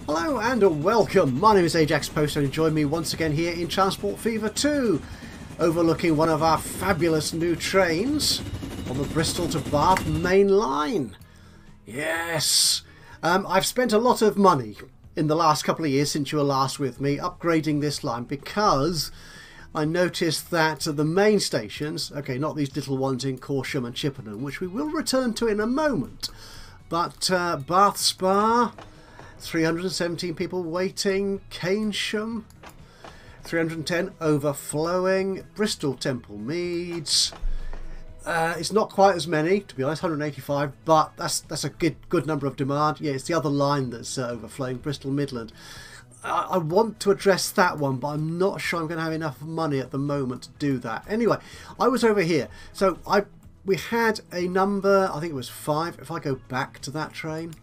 Hello and welcome. My name is Ajaxpost and join me once again here in Transport Fever 2, overlooking one of our fabulous new trains on the Bristol to Bath main line. Yes, I've spent a lot of money in the last couple of years since you were last with me upgrading this line because I noticed that the main stations, okay, not these little ones in Congestion and Chippenham, which we will return to in a moment, but Bath Spa, 317 people waiting, Congestion, 310 overflowing, Bristol Temple Meads. It's not quite as many, to be honest, 185, but that's a good number of demand. Yeah, it's the other line that's overflowing, Bristol Midland. I want to address that one, but I'm not sure I'm going to have enough money at the moment to do that. Anyway, I was over here, so we had a number, I think it was 5. If I go back to that train,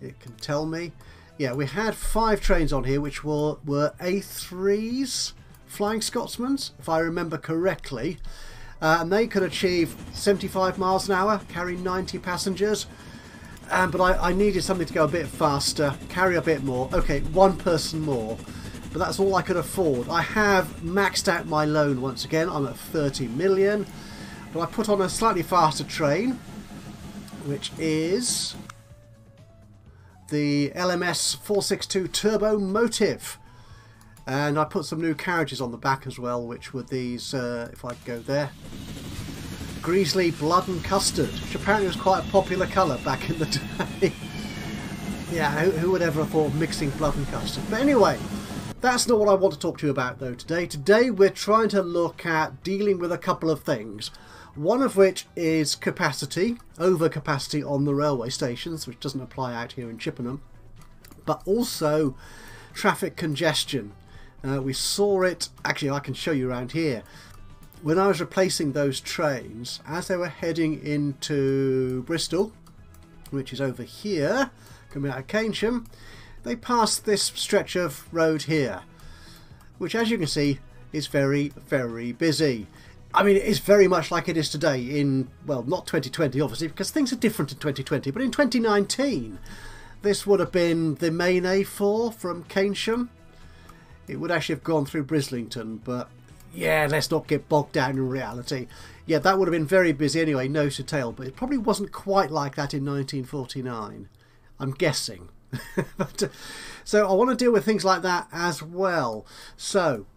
it can tell me. Yeah, we had 5 trains on here, which were A3s, Flying Scotsmans, if I remember correctly. And they could achieve 75 miles an hour, carry 90 passengers. But I needed something to go a bit faster, carry a bit more. Okay, 1 person more. But that's all I could afford. I have maxed out my loan once again. I'm at 30 million. But I put on a slightly faster train, which is the LMS 462 Turbo Motive. And I put some new carriages on the back as well, which were these, if I go there, Greasley Blood and Custard, which apparently was quite a popular colour back in the day. Yeah, who would ever have thought of mixing blood and custard? But anyway, that's not what I want to talk to you about though today. Today we're trying to look at dealing with a couple of things. One of which is capacity, overcapacity on the railway stations, which doesn't apply out here in Chippenham, but also traffic congestion. We saw it, actually I can show you around here, when I was replacing those trains, as they were heading into Bristol, which is over here, coming out of Congestion, they passed this stretch of road here, which as you can see is very, very busy. I mean, it is very much like it is today in, well, not 2020 obviously, because things are different in 2020, but in 2019, this would have been the main A4 from Congestion. It would actually have gone through Brislington, but yeah, let's not get bogged down in reality. Yeah, that would have been very busy anyway, nose to tail, but it probably wasn't quite like that in 1949. I'm guessing. So I want to deal with things like that as well. So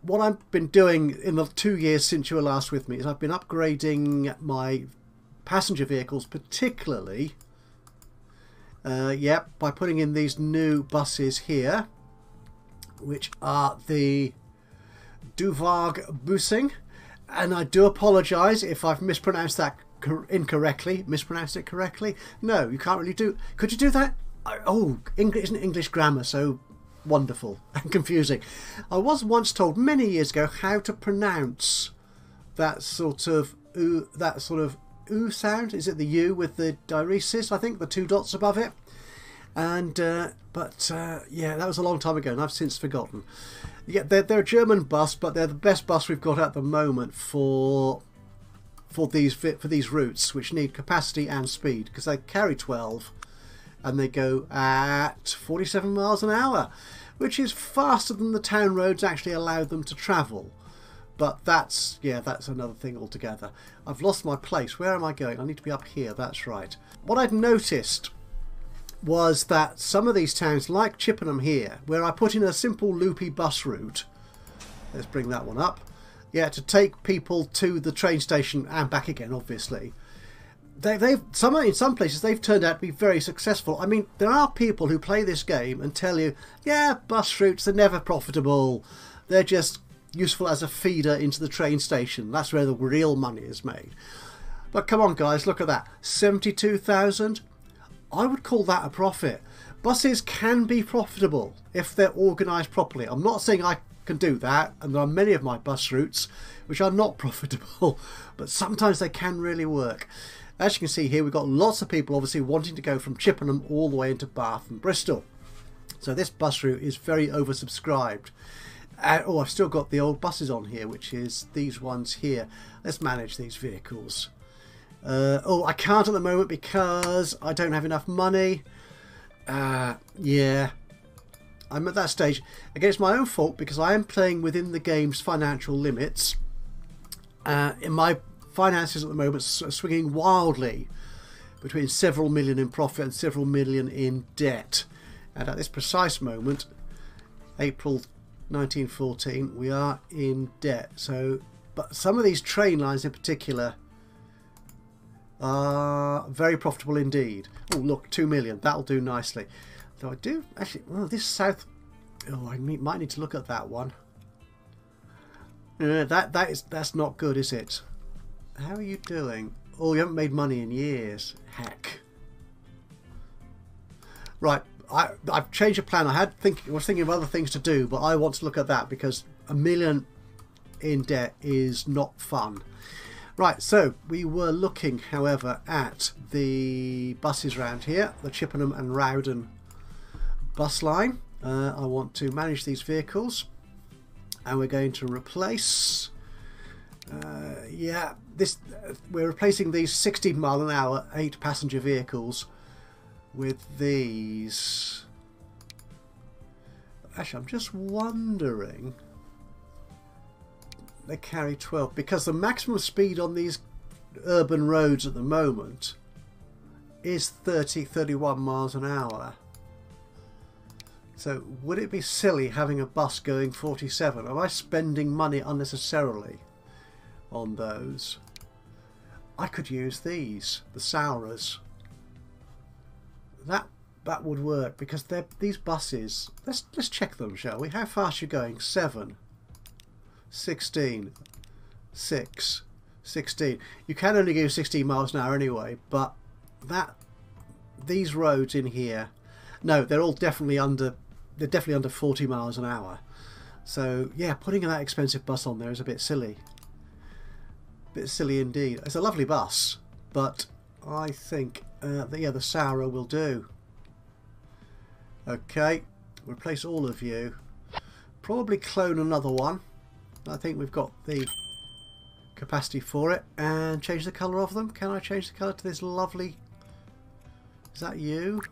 what I've been doing in the 2 years since you were last with me is I've been upgrading my passenger vehicles, particularly by putting in these new buses here, which are the Ajaxpost, and I do apologise if I've mispronounced that incorrectly. Mispronounced it correctly? No, you can't really do. Could you do that? Oh, English isn't English grammar so wonderful and confusing. I was once told many years ago how to pronounce that sort of oo sound. Is it the U with the diaresis? I think the 2 dots above it. And yeah, that was a long time ago and I've since forgotten. Yeah, they're a German bus, but they're the best bus we've got at the moment for these routes, which need capacity and speed, because they carry 12 and they go at 47 miles an hour, which is faster than the town roads actually allow them to travel. But that's another thing altogether. I've lost my place. Where am I going? I need to be up here. That's right. What I'd noticed was that some of these towns, like Chippenham here, where I put in a simple loopy bus route, let's bring that one up, yeah, to take people to the train station and back again, obviously. In some places they've turned out to be very successful. I mean, there are people who play this game and tell you, yeah, bus routes are never profitable. They're just useful as a feeder into the train station. That's where the real money is made. But come on, guys, look at that. 72,000. I would call that a profit. Buses can be profitable if they're organised properly. I'm not saying I can do that, and there are many of my bus routes which are not profitable, but sometimes they can really work. As you can see here, we've got lots of people obviously wanting to go from Chippenham all the way into Bath and Bristol. So this bus route is very oversubscribed. Oh, I've still got the old buses on here, which is these ones here. Let's manage these vehicles. Oh, I can't at the moment because I don't have enough money. Yeah. I'm at that stage. Again, it's my own fault because I am playing within the game's financial limits. In my finances at the moment are swinging wildly between several million in profit and several million in debt. And at this precise moment, April 1914, we are in debt. So, but some of these train lines in particular are very profitable indeed. Oh, look, 2 million. That'll do nicely. Though I do actually. Oh, this south. Oh, I might need to look at that one. That's not good, is it? How are you doing? Oh, you haven't made money in years. Heck. Right, I've changed the plan. I was thinking of other things to do, but I want to look at that because 1 million in debt is not fun. Right, so we were looking, however, at the buses around here, the Chippenham and Rowden bus line. I want to manage these vehicles, and we're going to replace. We're replacing these 16 mile an hour 8 passenger vehicles with these. Actually, I'm just wondering. They carry 12 because the maximum speed on these urban roads at the moment is 31 miles an hour. So would it be silly having a bus going 47? Am I spending money unnecessarily on those? I could use these, the Soarers. That would work because these buses. Let's check them, shall we? How fast are you going? 7. 16, 6, 16. You can only go 16 miles an hour anyway, but these roads in here, no, they're all definitely under 40 miles an hour. So yeah, putting that expensive bus on there is a bit silly. Bit silly indeed. It's a lovely bus, but I think the Soarer will do. Okay, replace all of you. Probably clone another one. I think we've got the capacity for it, and change the colour of them. Can I change the colour to this lovely? Is that you?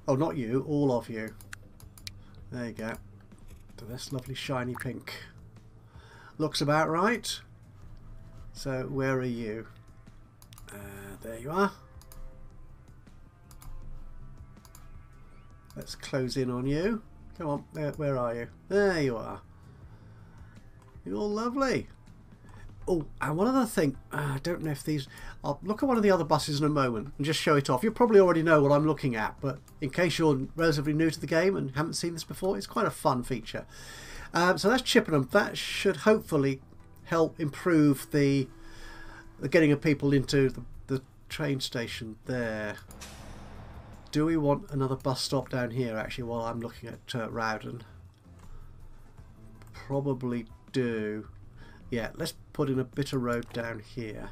Oh, not you, all of you. There you go. To this lovely shiny pink. Looks about right. So where are you? There you are. Let's close in on you. Come on, where are you? There you are. You're all lovely. Oh, and one other thing. I don't know if these. I'll look at one of the other buses in a moment and just show it off. You probably already know what I'm looking at, but in case you're relatively new to the game and haven't seen this before, it's quite a fun feature. So that's Chippenham. That should hopefully help improve the getting of people into the train station there. Do we want another bus stop down here actually while I'm looking at Rowden? Probably do. Yeah, let's put in a bit of road down here.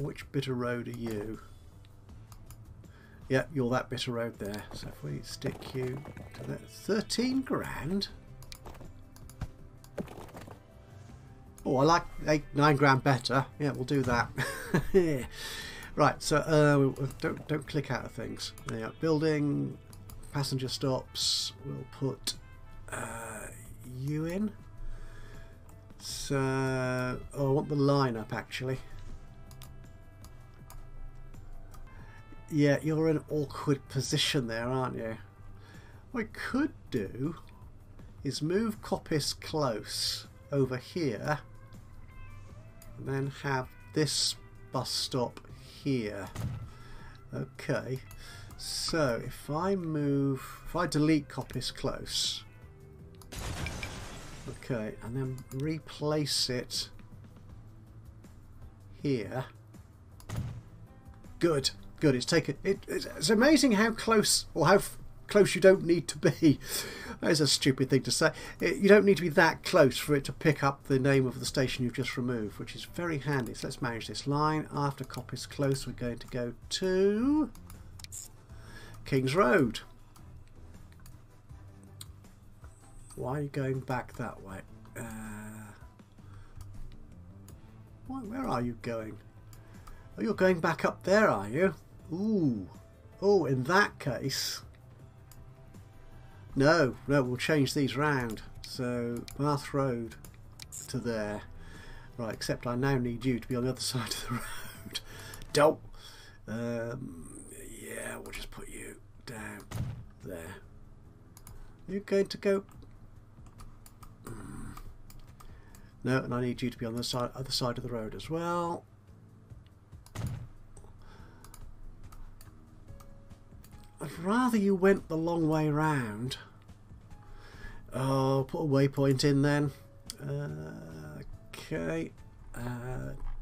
Which bit of road are you? Yeah, you're that bit of road there. So if we stick you to that, 13 grand. Oh, I like 9 grand better. Yeah, we'll do that. Right, so don't click out of things. There you go. Building, passenger stops. We'll put you in. So, I want the line up actually. Yeah, you're in an awkward position there, aren't you? What I could do is move Coppice close over here and then have this bus stop here. Okay, so if I delete Coppice close, okay, and then replace it here. Good. It's taken. It's amazing how close, or how close you don't need to be. That is a stupid thing to say. You don't need to be that close for it to pick up the name of the station you've just removed, which is very handy. So let's manage this line. After Coppice Close, we're going to go to King's Road. Why are you going back that way? Where are you going? Oh, you're going back up there, are you? Ooh, Oh, in that case... No, we'll change these round. So, Bath Road to there. Right, except I now need you to be on the other side of the road. Don't. Yeah, we'll just put you down there. You're going to go... No, and I need you to be on the other side of the road as well. I'd rather you went the long way round. Oh, put a waypoint in then. Okay.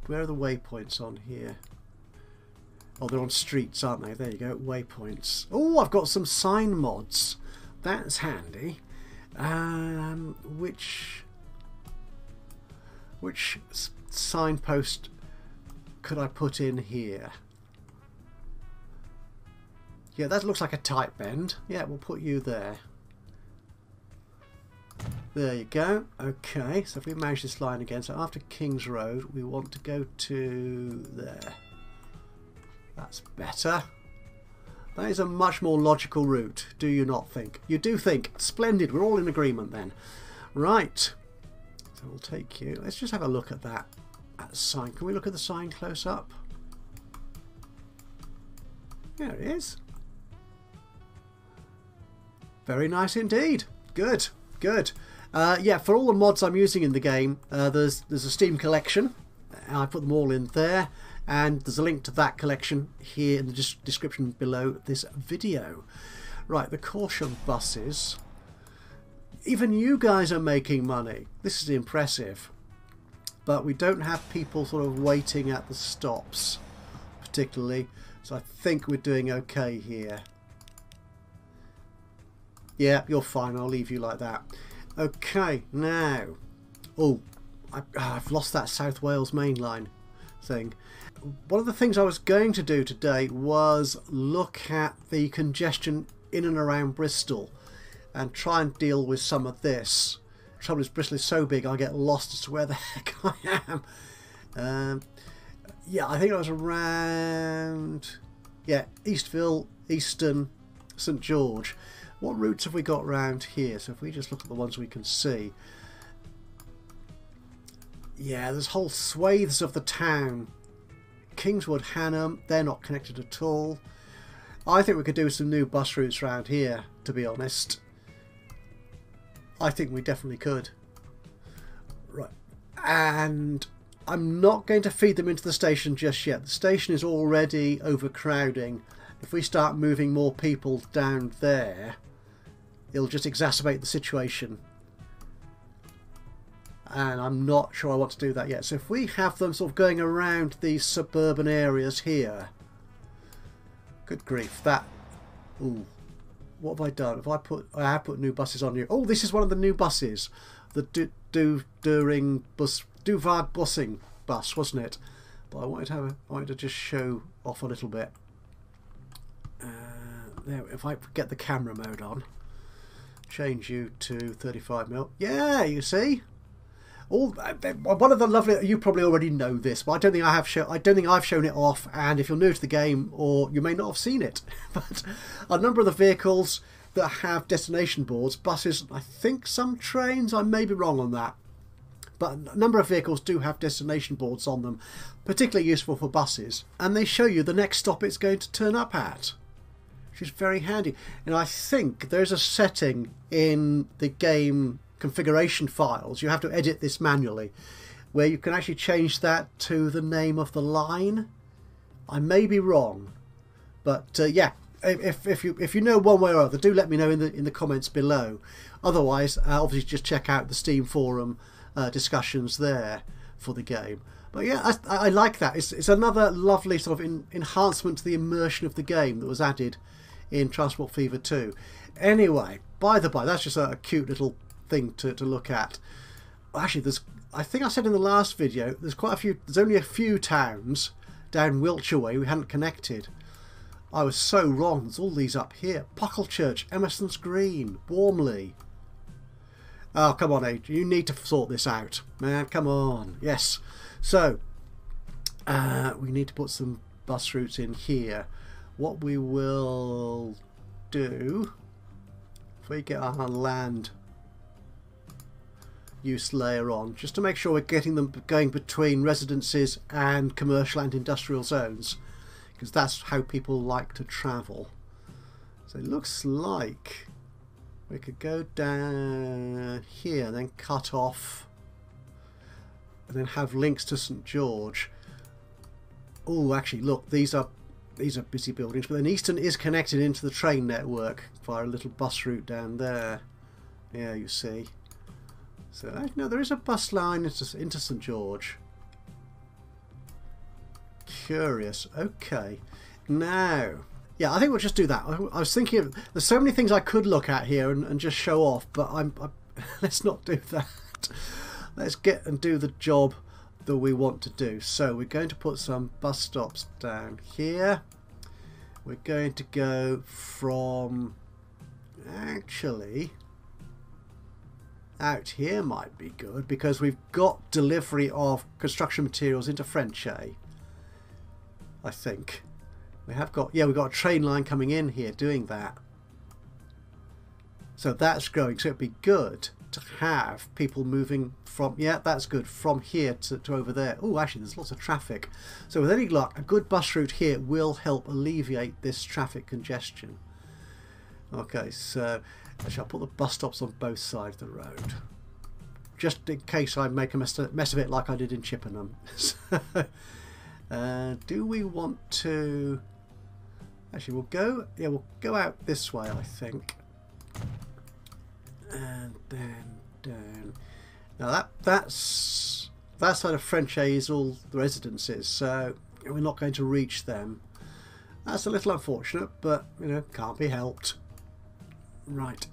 Where are the waypoints on here? Oh, they're on streets, aren't they? There you go, waypoints. Oh, I've got some sign mods. That's handy. Which signpost could I put in here? Yeah, that looks like a tight bend. Yeah, we'll put you there. There you go. Okay, so if we manage this line again, so after King's Road, we want to go to there. That's better. That is a much more logical route, do you not think? You do think. Splendid, we're all in agreement then. Right. So we'll take you. Let's just have a look at that sign. Can we look at the sign close up? There it is. Very nice indeed. Good, good. Yeah, for all the mods I'm using in the game, there's a Steam collection. I put them all in there, and there's a link to that collection here in the description below this video. Right, the caution buses. Even you guys are making money. This is impressive. But we don't have people sort of waiting at the stops, particularly. So I think we're doing okay here. Yeah, you're fine. I'll leave you like that. Okay, now. Oh, I've lost that South Wales main line thing. One of the things I was going to do today was look at the congestion in and around Bristol and try and deal with some of this. The trouble is, Bristol is so big I get lost as to where the heck I am. Yeah, I think I was around, yeah, Eastville, Easton, St George. What routes have we got round here? So if we just look at the ones we can see. Yeah, there's whole swathes of the town. Kingswood, Hannam, they're not connected at all. I think we could do some new bus routes around here, to be honest. I think we definitely could. Right. And I'm not going to feed them into the station just yet. The station is already overcrowding. If we start moving more people down there, it'll just exacerbate the situation. And I'm not sure I want to do that yet. So if we have them sort of going around these suburban areas here. Good grief, that... Ooh. What have I done? I have put new buses on here. Oh, this is one of the new buses. The Duvard busing bus, wasn't it? But I wanted to just show off a little bit. There, if I get the camera mode on, change you to 35mm. Yeah, you see. Oh, one of the lovely. You probably already know this, but I don't think I have shown. I don't think I've shown it off. And if you're new to the game, or you may not have seen it, but a number of the vehicles that have destination boards, buses. I think some trains. I may be wrong on that, but a number of vehicles do have destination boards on them, particularly useful for buses. And they show you the next stop it's going to turn up at, which is very handy. And I think there's a setting in the game configuration files, you have to edit this manually, where you can actually change that to the name of the line. I may be wrong, but yeah, if you know one way or other, do let me know in the comments below. Otherwise, obviously just check out the Steam forum discussions there for the game. But yeah, I like that. It's another lovely sort of enhancement to the immersion of the game that was added in Transport Fever 2. Anyway, by the by, that's just a cute little thing to look at. Actually, I think I said in the last video, there's only a few towns down Wiltshire way we hadn't connected. I was so wrong. There's all these up here. Pucklechurch, Emerson's Green, Warmley. Oh, come on, Age. You need to sort this out, man. Come on. Yes. So, we need to put some bus routes in here. what we will do, if we get our land use layer on, just to make sure we're getting them going between residences and commercial and industrial zones, because that's how people like to travel. So it looks like we could go down here, then cut off, and then have links to St George. Oh, actually, look, these are busy buildings, but then Easton is connected into the train network via a little bus route down there. Yeah, you see. So no, there is a bus line into St George. Curious. Okay, now, yeah, I think we'll just do that. I was thinking of, there's so many things I could look at here and just show off, but let's not do that. Let's get and do the job that we want to do. So we're going to put some bus stops down here. We're going to go from, actually, out here might be good, because we've got delivery of construction materials into Frenchay. I think we have got, yeah, we've got a train line coming in here doing that. So that's growing. So it'd be good to have people moving from, yeah, that's good, from here to over there. Oh, actually, there's lots of traffic. So with any luck, a good bus route here will help alleviate this traffic congestion. Okay, so actually, I'll put the bus stops on both sides of the road, just in case I make a mess of it like I did in Chippenham. Do we want to? Actually, we'll go out this way, I think, and then down. Now that side of Frenchay is all the residences, so we're not going to reach them. That's a little unfortunate, but you know, can't be helped. Right,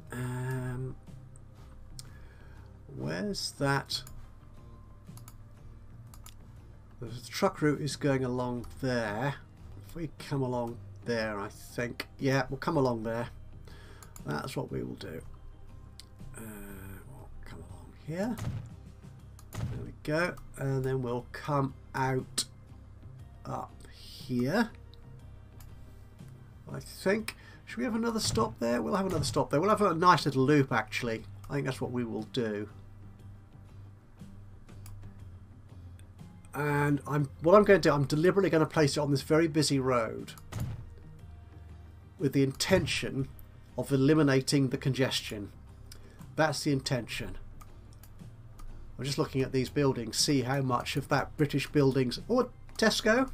where's that? The truck route is going along there. If we come along there, I think, yeah, we'll come along there. That's what we will do. We'll come along here. There we go, and then we'll come out up here, I think. Should we have another stop there? We'll have another stop there. We'll have a nice little loop, actually. I think that's what we will do. And what I'm going to do, I'm deliberately going to place it on this very busy road with the intention of eliminating the congestion. That's the intention. I'm just looking at these buildings, see how much of that British buildings... Oh, Tesco!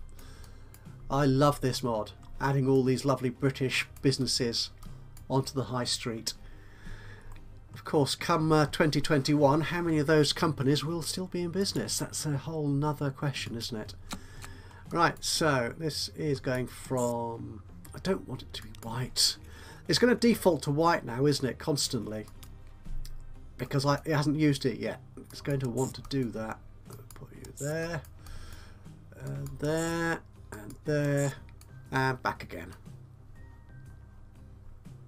I love this mod. Adding all these lovely British businesses onto the high street. Of course, come 2021, how many of those companies will still be in business? That's a whole nother question, isn't it? Right, so this is going from... I don't want it to be white. It's going to default to white now, isn't it? Constantly. Because it hasn't used it yet. It's going to want to do that. I'll put you there. And there. And there. And back again.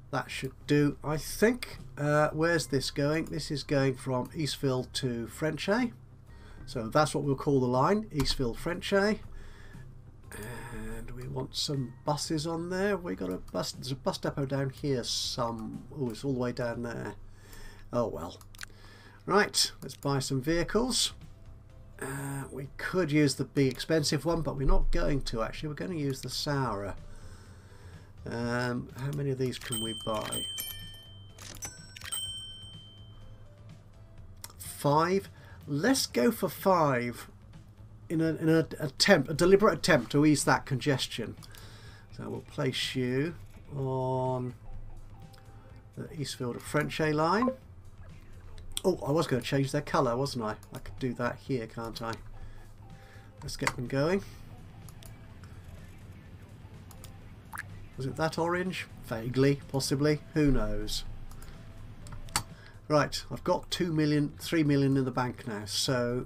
That should do, I think. Where's this going? This is going from Eastville to Frenchay. So that's what we'll call the line, Eastville Frenchay. And we want some buses on there. We got a bus. There's a bus depot down here. Oh, it's all the way down there. Oh well. Right, let's buy some vehicles. We could use the big expensive one, but we're not going to actually. We're going to use the Sour. How many of these can we buy? 5. Let's go for 5 in a deliberate attempt to ease that congestion. So we'll place you on the Eastville to Frenchay line. Oh, I was going to change their colour, wasn't I? I could do that here, can't I? Let's get them going. Was it that orange? Vaguely, possibly. Who knows? Right, I've got 2 million, 3 million in the bank now, so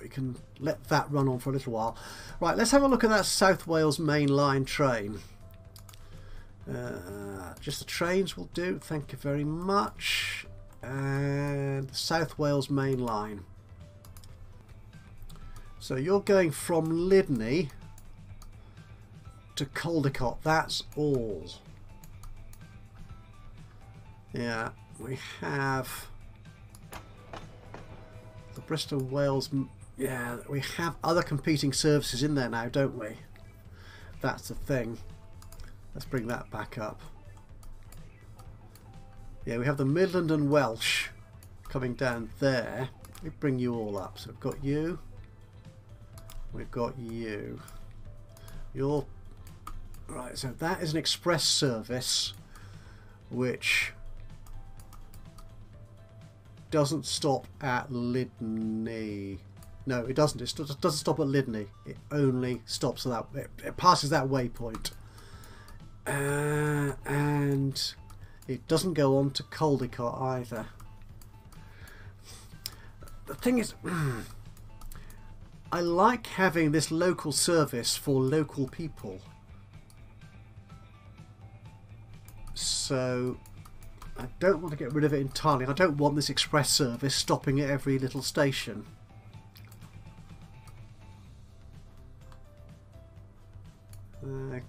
we can let that run on for a little while. Right, let's have a look at that South Wales main line train. Just the trains will do, thank you very much. And South Wales main line. So you're going from Lydney to Caldecott, that's all. Yeah, we have the Bristol Wales. Yeah, we have other competing services in there now, don't we? That's the thing. Let's bring that back up. Yeah, we have the Midland and Welsh coming down there. Let me bring you all up. So we've got you. We've got you. You're... Right, so that is an express service which doesn't stop at Lydney. No, it doesn't. It doesn't stop at Lydney. It only stops at that. It passes that waypoint. And it doesn't go on to Caldecott either. The thing is, I like having this local service for local people. So I don't want to get rid of it entirely. I don't want this express service stopping at every little station.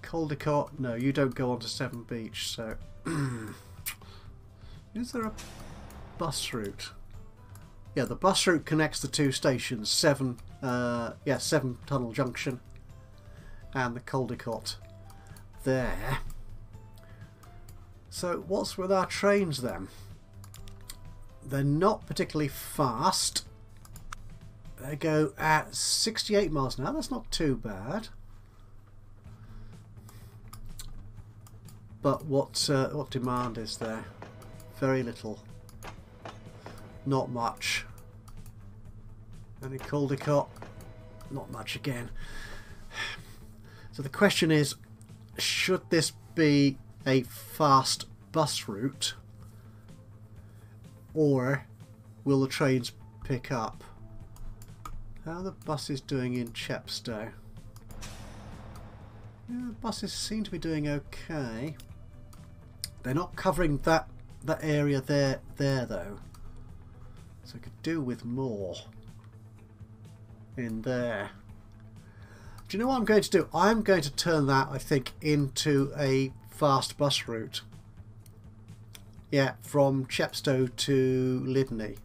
Caldecott, no, you don't go on to Severn Beach, so... Is there a bus route? Yeah, the bus route connects the two stations, Severn Tunnel Junction and the Caldecott there. So what's with our trains then? They're not particularly fast. They go at 68 miles an hour. That's not too bad. But what demand is there? Very little. Not much. And in Caldecott, not much again. So the question is, should this be a fast bus route, or will the trains pick up? How are the buses doing in Chepstow? Yeah, the buses seem to be doing okay. They're not covering that area there though, so I could do with more in there. Do you know what I'm going to do? I'm going to turn that, I think, into a fast bus route. Yeah, from Chepstow to Lydney.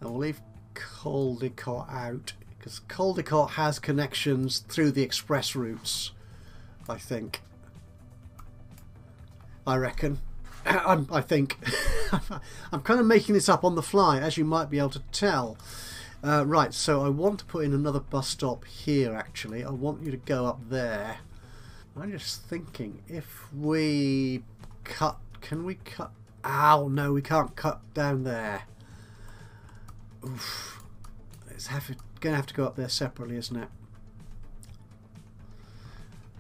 And we'll leave Caldecott out because Caldecott has connections through the express routes, I think. I reckon. I think. I'm kind of making this up on the fly, as you might be able to tell. Right, so I want to put in another bus stop here, actually. I want you to go up there. I'm just thinking, if we cut... Can we cut... Ow, no, we can't cut down there. Oof. It's going to have to go up there separately, isn't it?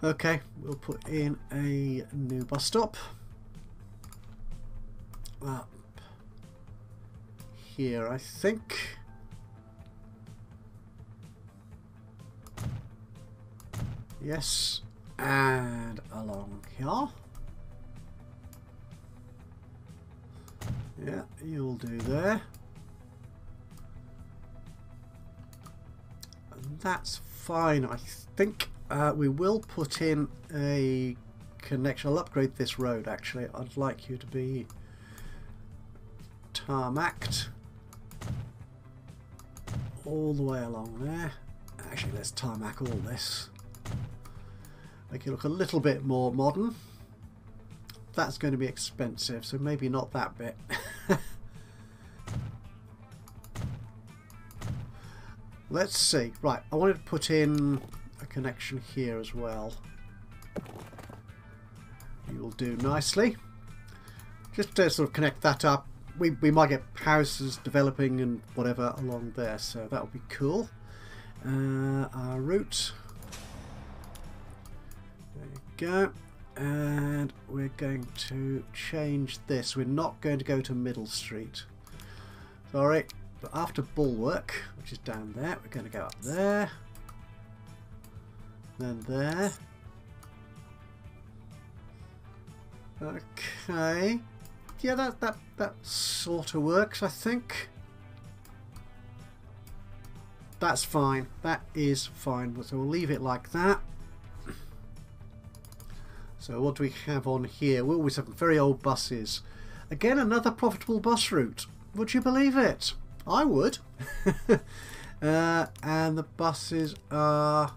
Okay, we'll put in a new bus stop. Up here, I think. Yes, and along here. Yeah, you'll do there. And that's fine, I think. We will put in a connection. I'll upgrade this road, actually. I'd like you to be tarmacked all the way along there. Actually, let's tarmac all this. Make it look a little bit more modern. That's going to be expensive, so maybe not that bit. Let's see. Right, I wanted to put in a connection here as well. You'll do nicely. Just to sort of connect that up. We might get houses developing and whatever along there, so that would be cool. Our route. There you go. And we're going to change this. We're not going to go to Middle Street. Sorry. But after Bulwark, which is down there, we're going to go up there. Then there. Okay. Yeah, that sort of works, I think. That's fine. That is fine. So we'll leave it like that. So what do we have on here? We always have very old buses. Again, another profitable bus route. Would you believe it? I would. And the buses are...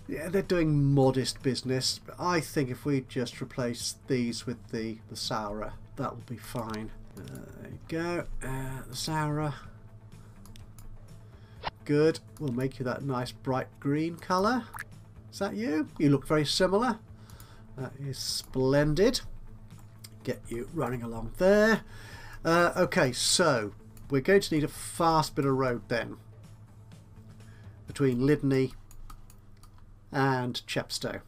yeah, they're doing modest business. But I think if we just replace these with the soar, that will be fine. There you go. The sour. Good. We'll make you that nice bright green colour. Is that you? You look very similar. That is splendid. Get you running along there. Okay, so we're going to need a fast bit of road then between Lydney and Chepstow.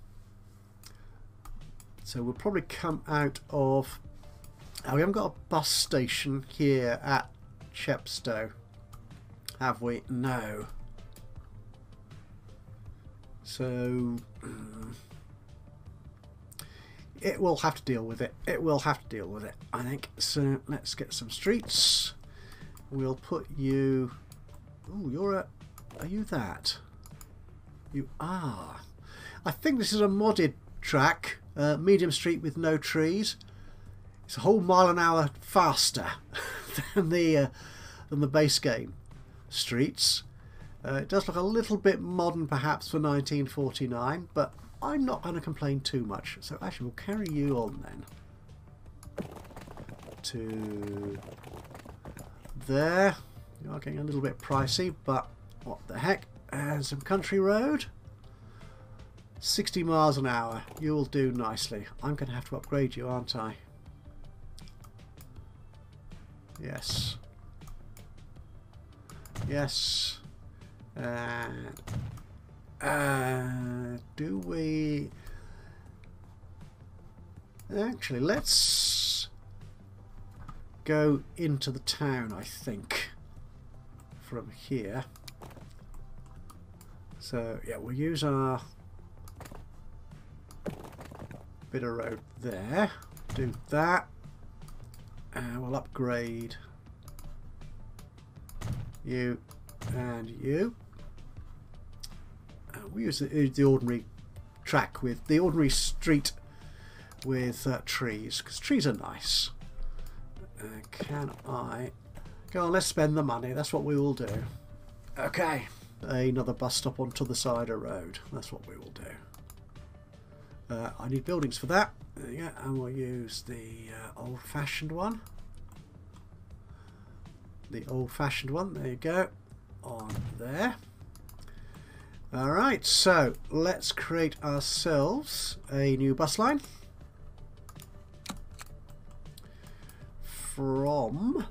So we'll probably come out of... oh, we haven't got a bus station here at Chepstow, have we? No. So it will have to deal with it. It will have to deal with it, I think. So let's get some streets. We'll put you... oh, you're a... are you that? You are. I think this is a modded track. Medium street with no trees. It's a whole mile an hour faster than the base game streets. It does look a little bit modern perhaps for 1949, but I'm not going to complain too much. So actually we'll carry you on then to there. You are getting a little bit pricey, but what the heck. And some country road. 60 miles an hour. You will do nicely. I'm going to have to upgrade you, aren't I? Yes. Yes. Do we... actually, let's go into the town, I think, from here. So, yeah, we'll use our bit of road there. Do that. And we'll upgrade you and you. We use the ordinary track with the ordinary street with trees, because trees are nice. Can I go on? Let's spend the money. That's what we will do. Okay, another bus stop onto the side of the road. That's what we will do. I need buildings for that. There you go. And we'll use the old-fashioned one. The old-fashioned one. There you go. On there. Alright, so let's create ourselves a new bus line. From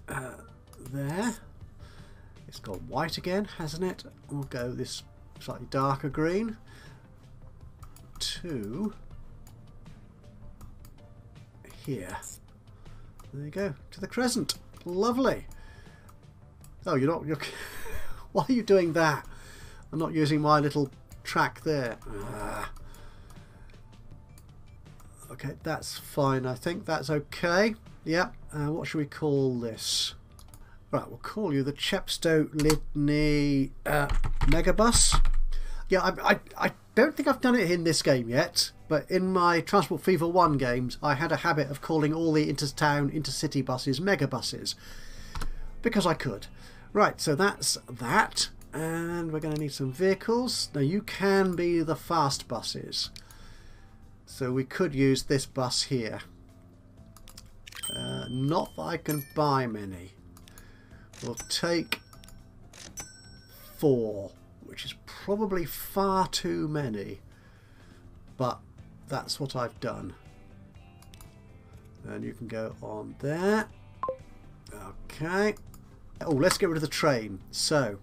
there. It's gone white again, hasn't it? We'll go this slightly darker green to here. There you go, to the crescent. Lovely. Oh, you're not... why are you doing that? I'm not using my little track there. Okay, that's fine. I think that's okay. Yeah. What should we call this? Right, we'll call you the Chepstow Lydney Megabus. Yeah, I don't think I've done it in this game yet, but in my Transport Fever 1 games, I had a habit of calling all the inter-town, intercity buses megabuses, because I could. Right, so that's that, and we're going to need some vehicles. Now you can be the fast buses, so we could use this bus here. Not that I can buy many. We'll take 4, which is probably far too many, but that's what I've done. And you can go on there. Okay. Oh, let's get rid of the train. So,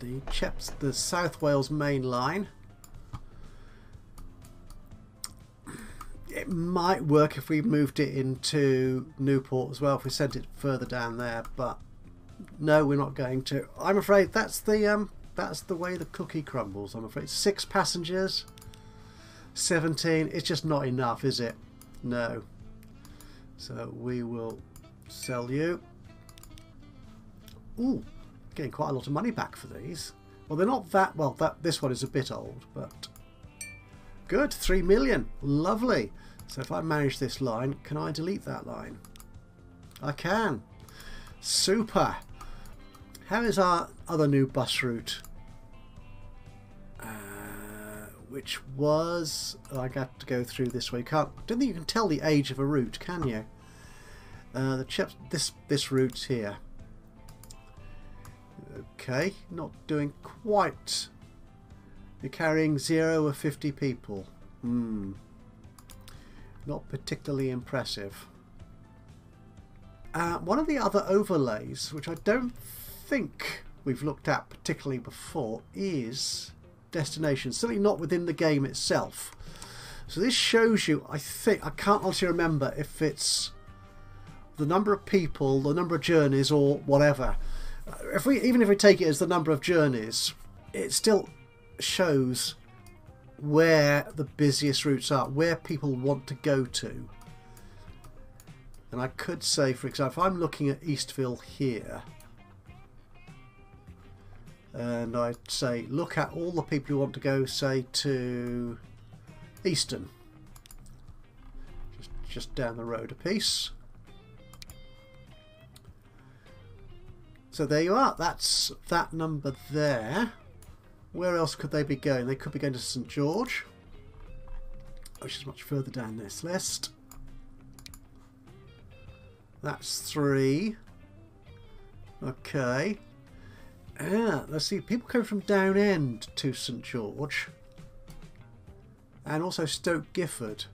the South Wales main line. It might work if we moved it into Newport as well, if we sent it further down there, but no, we're not going to. I'm afraid that's the way the cookie crumbles. I'm afraid 6 passengers, 17. It's just not enough, is it? No. So we will sell you. Ooh, getting quite a lot of money back for these. Well, they're not that well. This one is a bit old, but Good, 3 million. Lovely. So if I manage this line, can I delete that line? I can. Super. How is our other new bus route? Which was... Oh, I got to go through this way. Don't think you can tell the age of a route, can you? This route here. Okay, not doing quite. You're carrying 0 of 50 people. Not particularly impressive. One of the other overlays, which I don't think we've looked at particularly before, is destination. Certainly not within the game itself. So this shows you, I think, I can't honestly remember if it's the number of people, the number of journeys, or whatever. Even if we take it as the number of journeys, it still shows where the busiest routes are, where people want to go to. And I could say, for example, if I'm looking at Eastville here, and I'd say, look at all the people who want to go, say, to Easton. Just down the road a piece. So there you are. That's that number there. Where else could they be going? They could be going to St George, which is much further down this list. That's 3. Okay. Let's see. People come from Down End to St George. And also Stoke Gifford.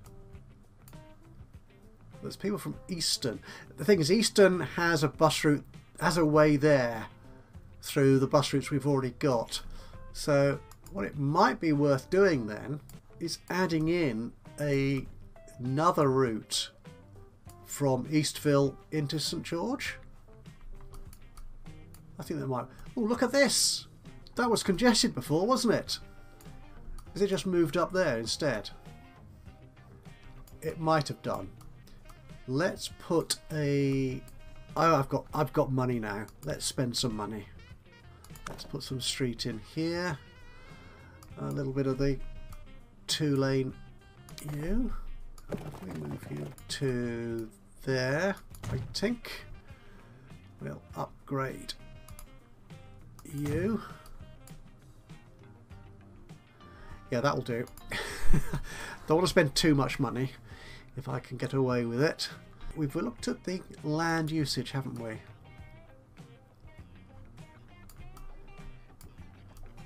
There's people from Easton. The thing is, Easton has a bus route, has a way there through the bus routes we've already got. So what it might be worth doing then is adding in another route from Eastville into St George. I think that might... Oh, look at this! That was congested before, wasn't it? Has it just moved up there instead? It might have done. Let's put a... Oh, I've got money now. Let's spend some money. Let's put some street in here. A little bit of the 2-lane you. If we move you to there, I think we'll upgrade you. Yeah, that'll do. Don't want to spend too much money if I can get away with it. We've looked at the land usage, haven't we?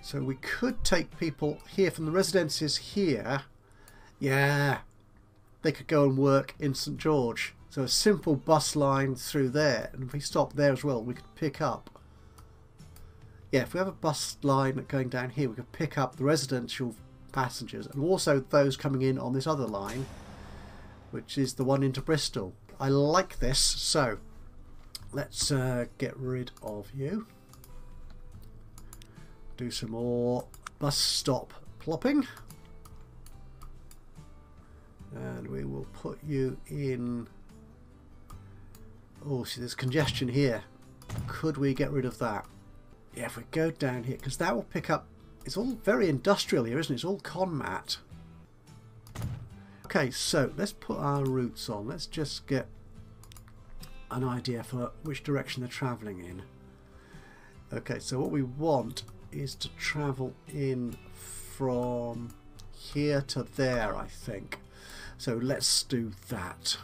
So we could take people here from the residences here. Yeah, they could go and work in St George. So a simple bus line through there, and if we stop there as well, we could pick up. Yeah, if we have a bus line going down here, we could pick up the residential passengers and also those coming in on this other line, which is the one into Bristol. I like this, so let's get rid of you. Do some more bus stop plopping. And we will put you in... Oh, see, there's congestion here. Could we get rid of that? Yeah, if we go down here, because that will pick up... It's all very industrial here, isn't it? It's all conmat. Okay, so let's put our routes on. Let's just get an idea for which direction they're travelling in. Okay, so what we want is to travel in from here to there, I think. So let's do that.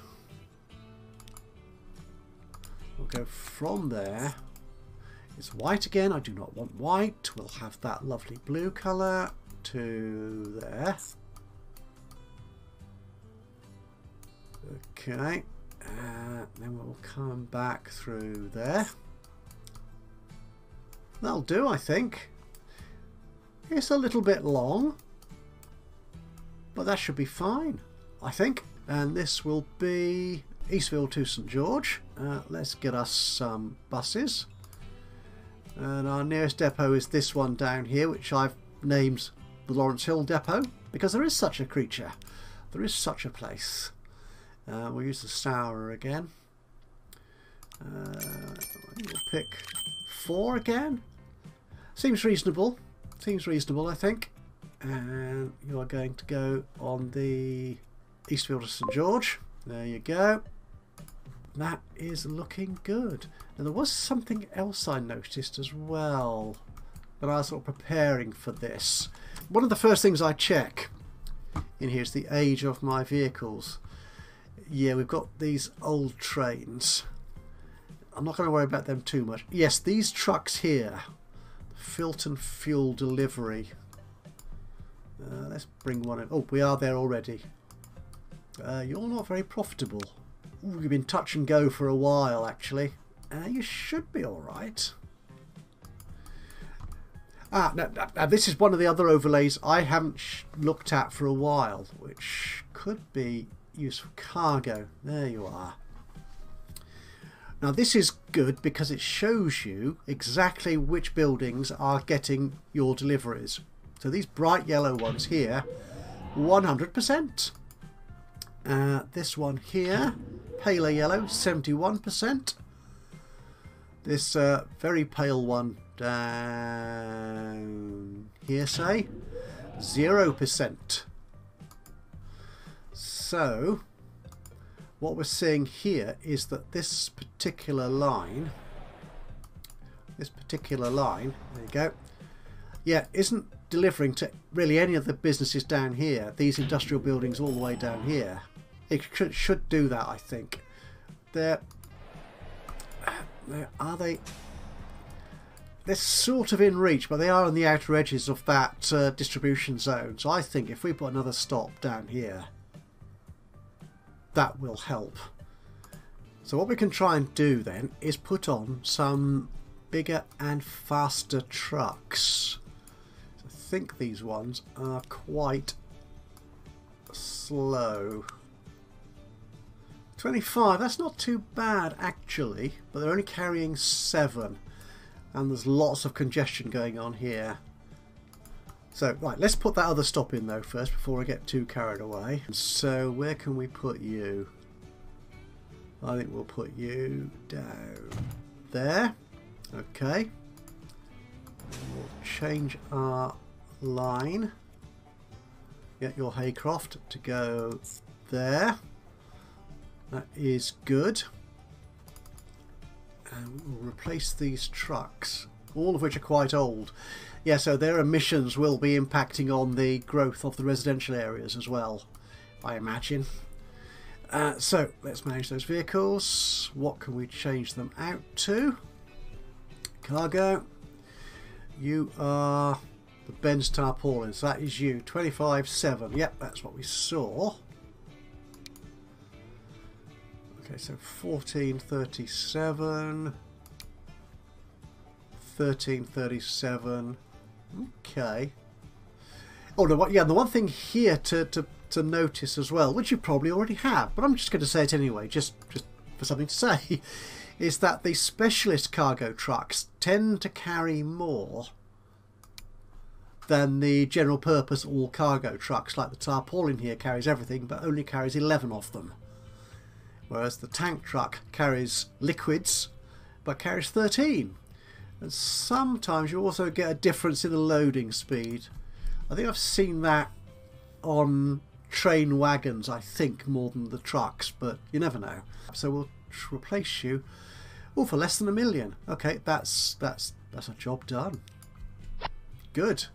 We'll go from there. It's white again. I do not want white. We'll have that lovely blue colour to there. Okay. Then we'll come back through there. That'll do, I think. It's a little bit long, but that should be fine, I think. And this will be Eastville to St George. Let's get us some buses. And our nearest depot is this one down here, which I've named the Lawrence Hill Depot, because there is such a creature. There is such a place. We'll use the sour again. We'll pick 4 again. Seems reasonable. Seems reasonable, I think. And you are going to go on the Eastfield of St George. There you go. That is looking good. And there was something else I noticed as well when I was sort of preparing for this. One of the first things I check in here is the age of my vehicles. Yeah, we've got these old trains. I'm not going to worry about them too much. Yes, these trucks here, Filton Fuel Delivery. Let's bring one in. Oh, we are there already. You're not very profitable. Ooh, you've been touch and go for a while, actually. You should be alright. Now, this is one of the other overlays I haven't looked at for a while, which could be useful. Cargo. There you are. Now, this is good because it shows you exactly which buildings are getting your deliveries. So these bright yellow ones here, 100%. This one here, paler yellow, 71%. This very pale one down here, say, 0%. So what we're seeing here is that this particular line, there you go, yeah, isn't delivering to really any of the businesses down here, these industrial buildings all the way down here. It should do that, I think. They're sort of in reach, but they are on the outer edges of that distribution zone. So I think if we put another stop down here, that will help. So what we can try and do then is put on some bigger and faster trucks. So I think these ones are quite slow. 25, that's not too bad actually, but they're only carrying 7 and there's lots of congestion going on here. So right, let's put that other stop in though first before I get too carried away. So where can we put you? I think we'll put you down there. Okay. We'll change our line. Get your Haycroft to go there. That is good. And we'll replace these trucks, all of which are quite old. Yeah, so their emissions will be impacting on the growth of the residential areas as well, I imagine. So let's manage those vehicles. What can we change them out to? Cargo. You are the Benz tarpaulin, so that is you. 25.7. Yep, that's what we saw. Okay, so 14.37. 13.37. Okay. Oh no! Yeah, the one thing here to notice as well, which you probably already have, but I'm just going to say it anyway, just for something to say, is that the specialist cargo trucks tend to carry more than the general purpose all cargo trucks. Like the tarpaulin here carries everything, but only carries 11 of them, whereas the tank truck carries liquids, but carries 13. And sometimes you also get a difference in the loading speed. I think I've seen that on train wagons, I think, more than the trucks, but you never know. So we'll replace you, oh, for less than $1 million. Okay, that's a job done. Good.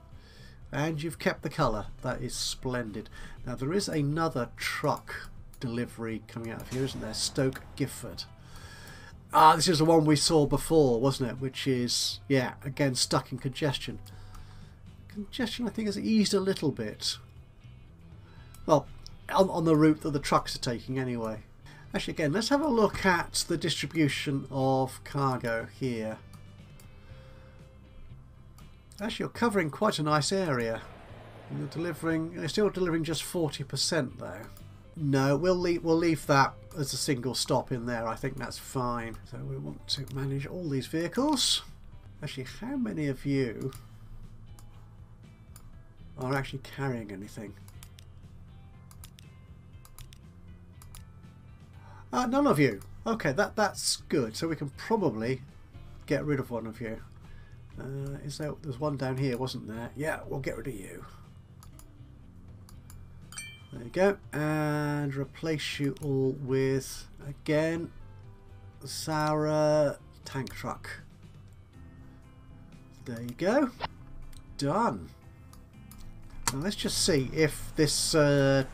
And you've kept the colour. That is splendid. Now there is another truck delivery coming out of here, isn't there? Stoke Gifford. Ah, this is the one we saw before, wasn't it? Which is, yeah, again, stuck in congestion. Congestion, I think, has eased a little bit. Well, on the route that the trucks are taking anyway. Actually, again, let's have a look at the distribution of cargo here. Actually, you're covering quite a nice area. You're still delivering just 40% though. No, we'll leave that as a single stop in there. I think that's fine. So we want to manage all these vehicles. Actually, how many of you are actually carrying anything? None of you. Okay, that's good. So we can probably get rid of one of you. There's one down here, wasn't there? Yeah, we'll get rid of you. There you go. And replace you all with, again, Sour tank truck. There you go. Done. Now let's just see if this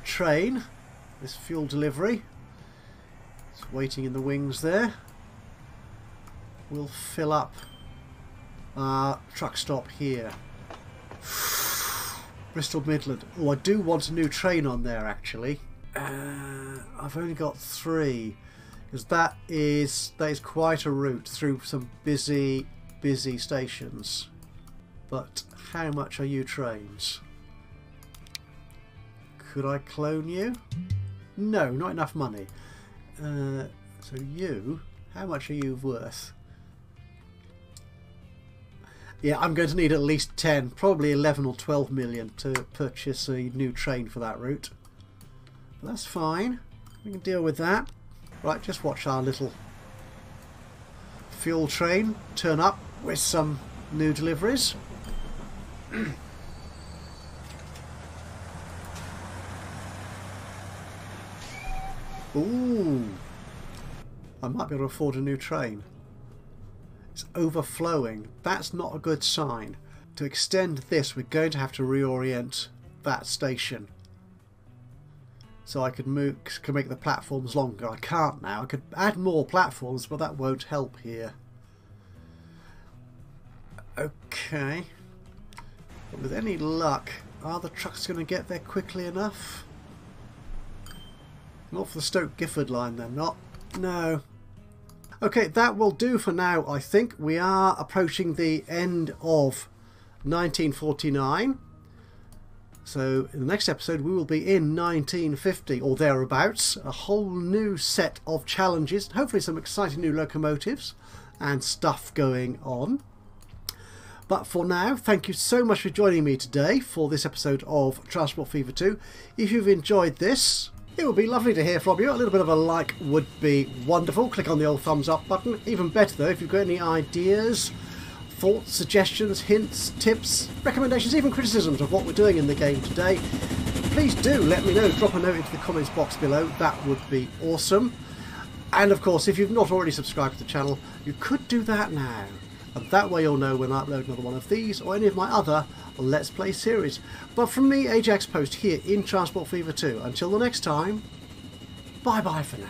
train, this fuel delivery, it's waiting in the wings there, will fill up our truck stop here. Bristol Midland. Oh, I do want a new train on there actually. I've only got 3, because that is quite a route through some busy stations. But how much are you trains? Could I clone you? No, not enough money. So you, how much are you worth? Yeah, I'm going to need at least 10, probably 11 or 12 million to purchase a new train for that route. But that's fine. We can deal with that. Right, just watch our little fuel train turn up with some new deliveries. Ooh, I might be able to afford a new train. It's overflowing. That's not a good sign. To extend this, we're going to have to reorient that station. So I could make the platforms longer. I can't now. I could add more platforms, but that won't help here. Okay. But with any luck, are the trucks going to get there quickly enough? Not for the Stoke Gifford line, they're not. No. Okay, that will do for now, I think. We are approaching the end of 1949. So in the next episode we will be in 1950 or thereabouts. A whole new set of challenges. Hopefully some exciting new locomotives and stuff going on. But for now, thank you so much for joining me today for this episode of Transport Fever 2. If you've enjoyed this, it would be lovely to hear from you. A little bit of a like would be wonderful. Click on the old thumbs up button. Even better though, if you've got any ideas, thoughts, suggestions, hints, tips, recommendations, even criticisms of what we're doing in the game today, please do let me know. Drop a note into the comments box below. That would be awesome. And of course, if you've not already subscribed to the channel, you could do that now. And that way you'll know when I upload another one of these or any of my other Let's Play series. But from me, Ajaxpost, here in Transport Fever 2. Until the next time, bye bye for now.